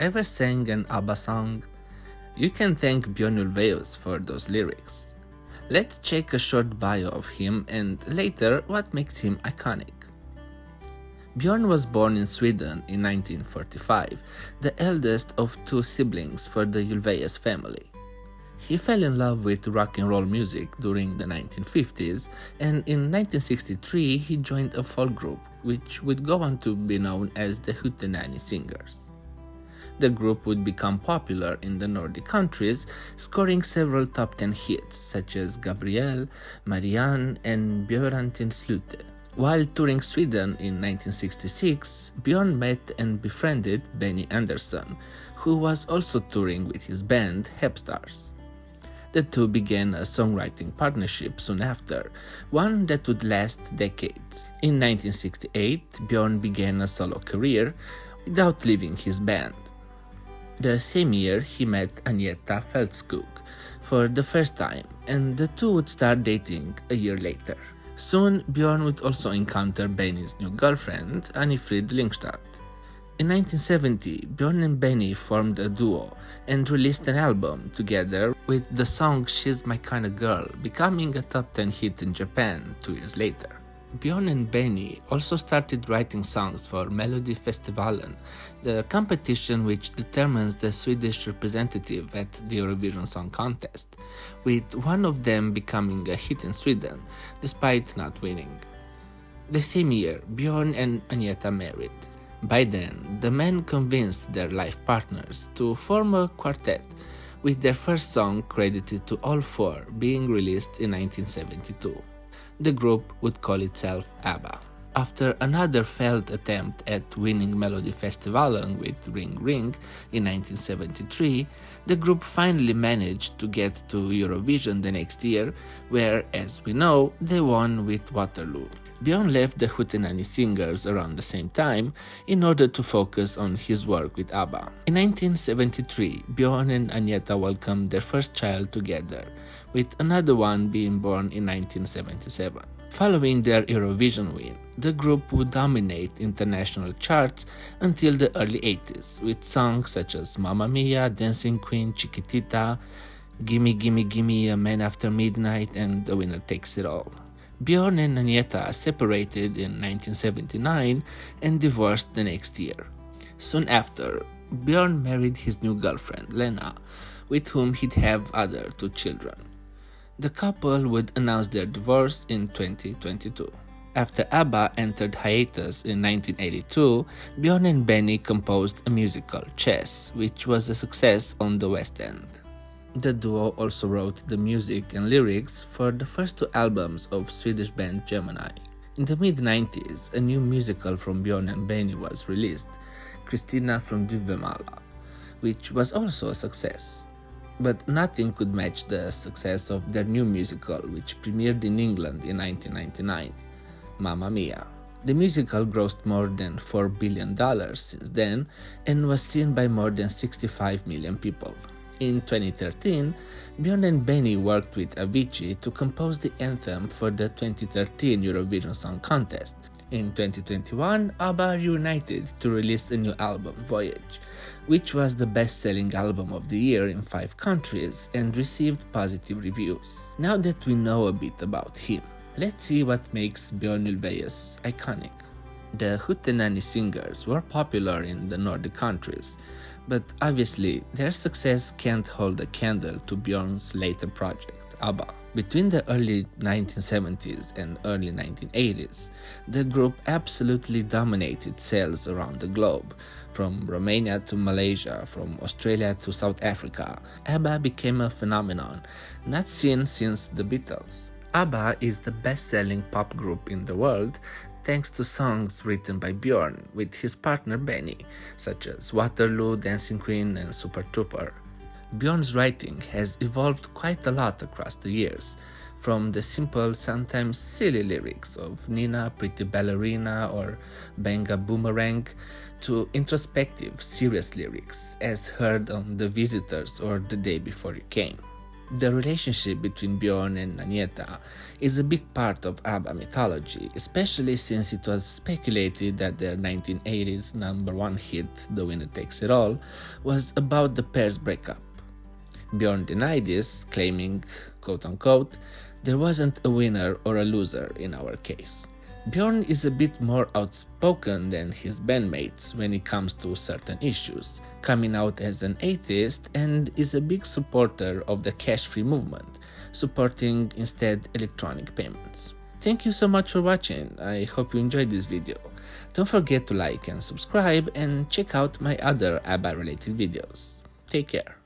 ever sang an ABBA song? You can thank Björn Ulvaeus for those lyrics. Let's check a short bio of him and later what makes him iconic. Björn was born in Sweden in 1945, the eldest of two siblings for the Ulvaeus family. He fell in love with rock and roll music during the 1950s, and in 1963 he joined a folk group which would go on to be known as the Hootenanny Singers. The group would become popular in the Nordic countries, scoring several top 10 hits such as Gabriel, Marianne and Björn till slutet. While touring Sweden in 1966, Björn met and befriended Benny Andersson, who was also touring with his band Hepstars. The two began a songwriting partnership soon after, one that would last decades. In 1968, Björn began a solo career without leaving his band. The same year, he met Agneta Fältskog for the first time, and the two would start dating a year later. Soon, Björn would also encounter Benny's new girlfriend, Annifrid Lyngstad. In 1970, Björn and Benny formed a duo and released an album together, with the song She's My Kinda Girl becoming a top 10 hit in Japan 2 years later. Björn and Benny also started writing songs for Melodifestivalen, the competition which determines the Swedish representative at the Eurovision Song Contest, with one of them becoming a hit in Sweden, despite not winning. The same year, Björn and Agneta married. By then, the men convinced their life partners to form a quartet, with their first song credited to all four being released in 1972. The group would call itself ABBA. After another failed attempt at winning Melodifestivalen with Ring Ring in 1973, the group finally managed to get to Eurovision the next year, where, as we know, they won with Waterloo. Björn left the Hootenanny Singers around the same time in order to focus on his work with ABBA. In 1973, Björn and Agneta welcomed their first child together, with another one being born in 1977. Following their Eurovision win, the group would dominate international charts until the early 80s, with songs such as Mamma Mia, Dancing Queen, Chiquitita, Gimme Gimme Gimme, A Man After Midnight, and The Winner Takes It All. Björn and Agneta separated in 1979 and divorced the next year. Soon after, Björn married his new girlfriend, Lena, with whom he'd have other two children. The couple would announce their divorce in 2022. After ABBA entered hiatus in 1982, Björn and Benny composed a musical, Chess, which was a success on the West End. The duo also wrote the music and lyrics for the first two albums of Swedish band Gemini. In the mid-90s, a new musical from Björn and Benny was released, Kristina från Duvemåla, which was also a success. But nothing could match the success of their new musical, which premiered in England in 1999, Mamma Mia. The musical grossed more than $4 billion since then and was seen by more than 65 million people. In 2013, Björn and Benny worked with Avicii to compose the anthem for the 2013 Eurovision Song Contest. In 2021, ABBA reunited to release a new album, Voyage, which was the best-selling album of the year in 5 countries and received positive reviews. Now that we know a bit about him, let's see what makes Björn Ulvaeus iconic. The Hootenanny Singers were popular in the Nordic countries, but obviously their success can't hold a candle to Björn's later project, ABBA. Between the early 1970s and early 1980s, the group absolutely dominated sales around the globe. From Romania to Malaysia, from Australia to South Africa, ABBA became a phenomenon not seen since the Beatles. ABBA is the best-selling pop group in the world thanks to songs written by Björn with his partner Benny, such as Waterloo, Dancing Queen, and Super Trooper. Björn's writing has evolved quite a lot across the years, from the simple, sometimes silly lyrics of Nina, Pretty Ballerina, or Banga Boomerang, to introspective, serious lyrics, as heard on The Visitors or The Day Before You Came. The relationship between Bjorn and Agneta is a big part of ABBA mythology, especially since it was speculated that their 1980s #1 hit, The Winner Takes It All, was about the pair's breakup. Bjorn denied this, claiming, quote-unquote, "There wasn't a winner or a loser in our case." Bjorn is a bit more outspoken than his bandmates when it comes to certain issues, coming out as an atheist, and is a big supporter of the cash-free movement, supporting instead electronic payments. Thank you so much for watching. I hope you enjoyed this video. Don't forget to like and subscribe, and check out my other ABBA related videos. Take care.